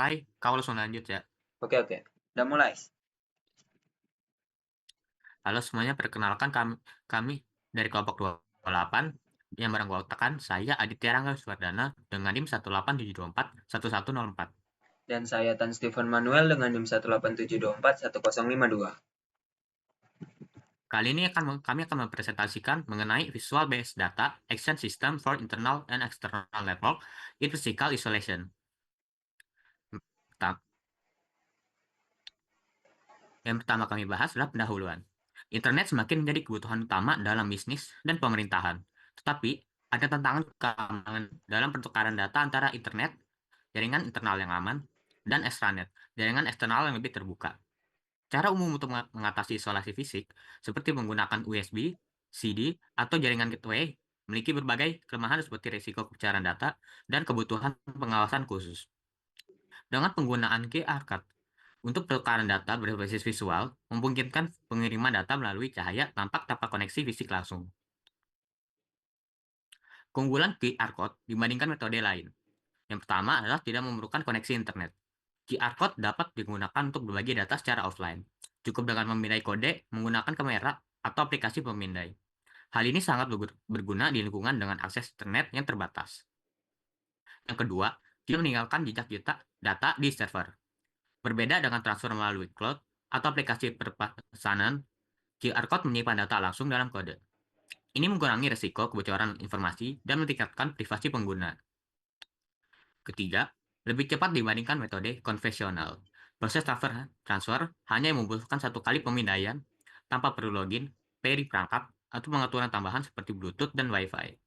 selesai, kau langsung lanjut ya. Oke. Udah mulai. Halo semuanya, perkenalkan kami dari kelompok 28 yang beranggotakan saya Aditya Rangga Wiswardana dengan NIM 187241104. Dan saya Tan Stephen Manuel dengan NIM 187241052. Kali ini kami akan mempresentasikan mengenai Visual Based Data Action System for Internal and External Network in Physical Isolation. Yang pertama kami bahas adalah pendahuluan. Internet semakin menjadi kebutuhan utama dalam bisnis dan pemerintahan. Tetapi, ada tantangan keamanan dalam pertukaran data antara internet, jaringan internal yang aman, dan extranet, jaringan eksternal yang lebih terbuka. Cara umum untuk mengatasi isolasi fisik, seperti menggunakan USB, CD, atau jaringan gateway, memiliki berbagai kelemahan seperti risiko kebocoran data dan kebutuhan pengawasan khusus. Dengan penggunaan QR Code untuk pertukaran data berbasis visual, memungkinkan pengiriman data melalui cahaya tanpa koneksi fisik langsung. Keunggulan QR Code dibandingkan metode lain. Yang pertama adalah tidak memerlukan koneksi internet. QR Code dapat digunakan untuk berbagi data secara offline. Cukup dengan memindai kode menggunakan kamera atau aplikasi pemindai. Hal ini sangat berguna di lingkungan dengan akses internet yang terbatas. Yang kedua, tidak meninggalkan jejak data di server. Berbeda dengan transfer melalui cloud atau aplikasi perpesanan, QR Code menyimpan data langsung dalam kode. Ini mengurangi risiko kebocoran informasi dan meningkatkan privasi pengguna. Ketiga, lebih cepat dibandingkan metode konvensional. Proses transfer hanya membutuhkan satu kali pemindaian tanpa perlu login, peri perangkat, atau pengaturan tambahan seperti Bluetooth dan Wi-Fi.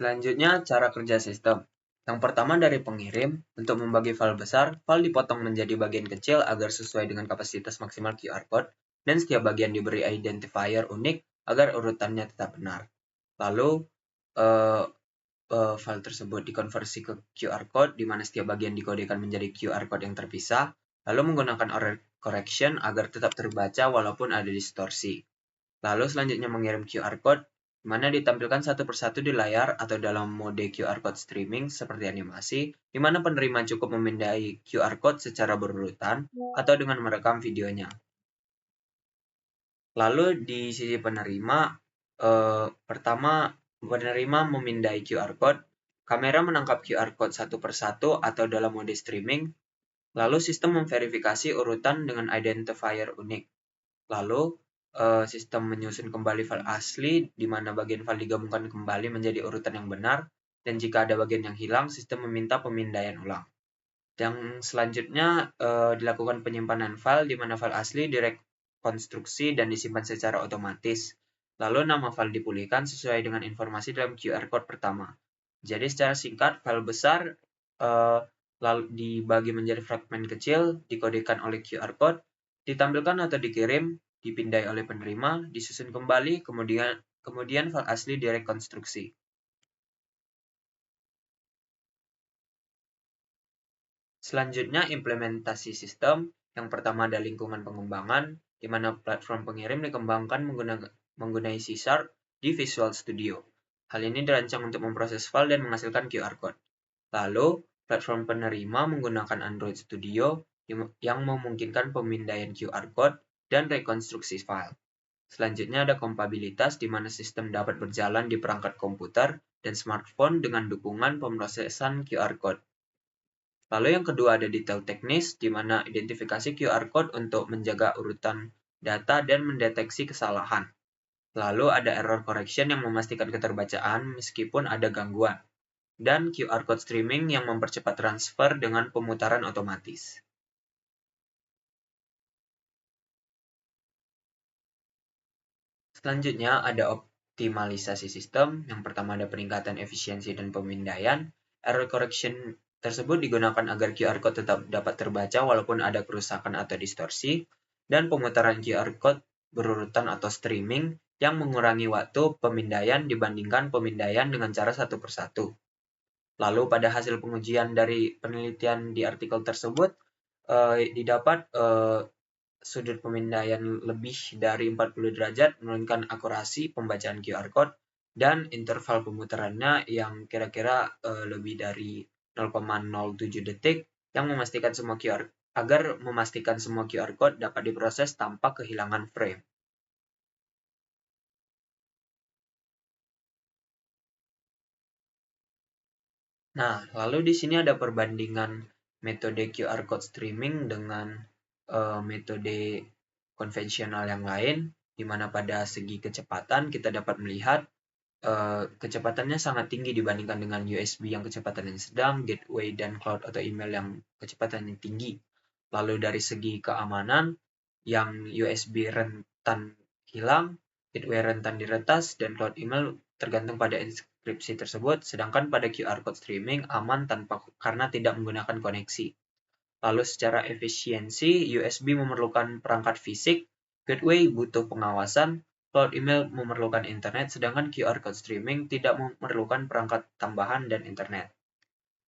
Selanjutnya, cara kerja sistem. Yang pertama dari pengirim, untuk membagi file besar, file dipotong menjadi bagian kecil agar sesuai dengan kapasitas maksimal QR Code, dan setiap bagian diberi identifier unik agar urutannya tetap benar. Lalu, file tersebut dikonversi ke QR Code, di mana setiap bagian dikodekan menjadi QR Code yang terpisah, lalu menggunakan error correction agar tetap terbaca walaupun ada distorsi. Lalu selanjutnya mengirim QR Code, di mana ditampilkan satu persatu di layar atau dalam mode QR Code streaming seperti animasi, di mana penerima cukup memindai QR Code secara berurutan atau dengan merekam videonya. Lalu di sisi penerima, pertama penerima memindai QR Code, kamera menangkap QR Code satu persatu atau dalam mode streaming, lalu sistem memverifikasi urutan dengan identifier unik. Lalu, sistem menyusun kembali file asli, di mana bagian file digabungkan kembali menjadi urutan yang benar, dan jika ada bagian yang hilang, sistem meminta pemindaian ulang. Yang selanjutnya, dilakukan penyimpanan file, di mana file asli direkonstruksi dan disimpan secara otomatis. Lalu nama file dipulihkan sesuai dengan informasi dalam QR Code pertama. Jadi secara singkat, file besar lalu dibagi menjadi fragmen kecil, dikodekan oleh QR Code, ditampilkan atau dikirim, dipindai oleh penerima, disusun kembali, kemudian file asli direkonstruksi. Selanjutnya, implementasi sistem. Yang pertama ada lingkungan pengembangan, di mana platform pengirim dikembangkan menggunakan C# di Visual Studio. Hal ini dirancang untuk memproses file dan menghasilkan QR Code. Lalu, platform penerima menggunakan Android Studio yang memungkinkan pemindaian QR Code dan rekonstruksi file. Selanjutnya ada kompatibilitas, di mana sistem dapat berjalan di perangkat komputer dan smartphone dengan dukungan pemrosesan QR Code. Lalu yang kedua ada detail teknis, di mana identifikasi QR Code untuk menjaga urutan data dan mendeteksi kesalahan. Lalu ada error correction yang memastikan keterbacaan meskipun ada gangguan. Dan QR Code streaming yang mempercepat transfer dengan pemutaran otomatis. Selanjutnya ada optimalisasi sistem. Yang pertama ada peningkatan efisiensi dan pemindaian. Error correction tersebut digunakan agar QR Code tetap dapat terbaca walaupun ada kerusakan atau distorsi. Dan pemutaran QR Code berurutan atau streaming yang mengurangi waktu pemindaian dibandingkan pemindaian dengan cara satu persatu. Lalu pada hasil pengujian dari penelitian di artikel tersebut, didapat sudut pemindaian lebih dari 40 derajat menurunkan akurasi pembacaan QR Code dan interval pemutarannya yang kira-kira lebih dari 0,07 detik yang memastikan semua QR agar memastikan semua QR code dapat diproses tanpa kehilangan frame. Nah, lalu di sini ada perbandingan metode QR code streaming dengan metode konvensional yang lain, di mana pada segi kecepatan kita dapat melihat kecepatannya sangat tinggi dibandingkan dengan USB yang kecepatannya sedang, gateway dan cloud atau email yang kecepatannya tinggi. Lalu dari segi keamanan, yang USB rentan hilang, gateway rentan diretas, dan cloud email tergantung pada inskripsi tersebut, sedangkan pada QR code streaming aman karena tidak menggunakan koneksi. Lalu secara efisiensi, USB memerlukan perangkat fisik, gateway butuh pengawasan, cloud email memerlukan internet, sedangkan QR code streaming tidak memerlukan perangkat tambahan dan internet.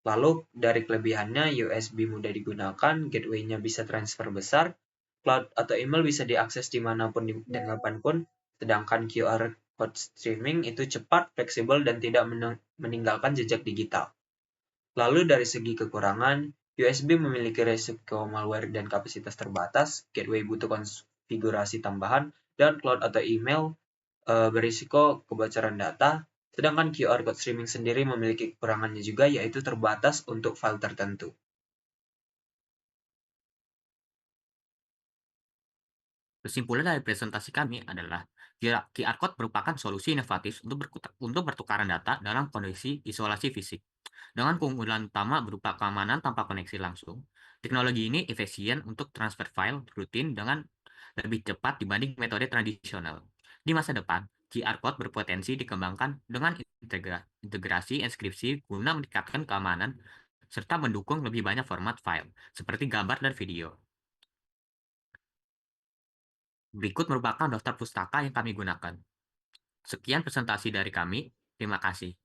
Lalu dari kelebihannya, USB mudah digunakan, gateway-nya bisa transfer besar, cloud atau email bisa diakses dimanapun dan kapanpun, sedangkan QR code streaming itu cepat, fleksibel, dan tidak meninggalkan jejak digital. Lalu dari segi kekurangan, USB memiliki risiko malware dan kapasitas terbatas, gateway butuh konfigurasi tambahan, dan cloud atau email berisiko kebocoran data, sedangkan QR code streaming sendiri memiliki kekurangannya juga, yaitu terbatas untuk file tertentu. Kesimpulan dari presentasi kami adalah QR Code merupakan solusi inovatif untuk pertukaran data dalam kondisi isolasi fisik. Dengan keunggulan utama berupa keamanan tanpa koneksi langsung, teknologi ini efisien untuk transfer file rutin dengan lebih cepat dibanding metode tradisional. Di masa depan, QR Code berpotensi dikembangkan dengan integrasi inskripsi guna meningkatkan keamanan serta mendukung lebih banyak format file, seperti gambar dan video. Berikut merupakan daftar pustaka yang kami gunakan. Sekian presentasi dari kami. Terima kasih.